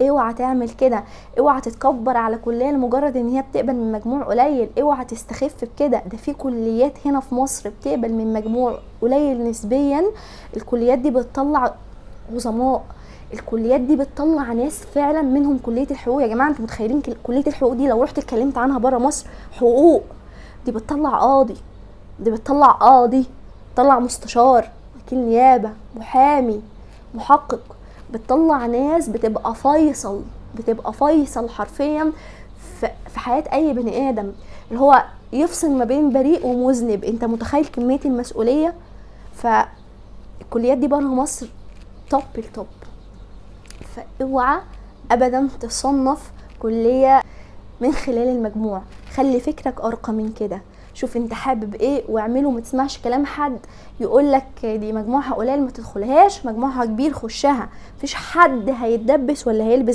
اوعى تعمل كده، اوعى تتكبر على كلية لمجرد ان هي بتقبل من مجموع قليل، اوعى تستخف بكده. ده في كليات هنا في مصر بتقبل من مجموع قليل نسبيا، الكليات دي بتطلع عظماء، الكليات دي بتطلع ناس فعلا منهم كلية الحقوق. يا جماعة انتوا متخيلين كلية الحقوق دي لو رحت اتكلمت عنها بره مصر، حقوق دي بتطلع قاضي، دي بتطلع قاضي، بتطلع مستشار، وكيل نيابة، محامي، محقق، بتطلع ناس بتبقى فيصل، بتبقى فيصل حرفيا في حياة اي بني ادم، اللي هو يفصل ما بين بريء ومذنب. انت متخيل كمية المسؤولية؟ فالكليات دي بره مصر توب التوب. فاوعى ابدا تصنف كلية من خلال المجموع، خلي فكرك ارقى من كده، شوف انت حابب ايه واعمله، ما تسمعش كلام حد يقولك دي مجموعها قليل ما تدخلهاش، مجموعها كبير خشها. مفيش حد هيتدبس ولا هيلبس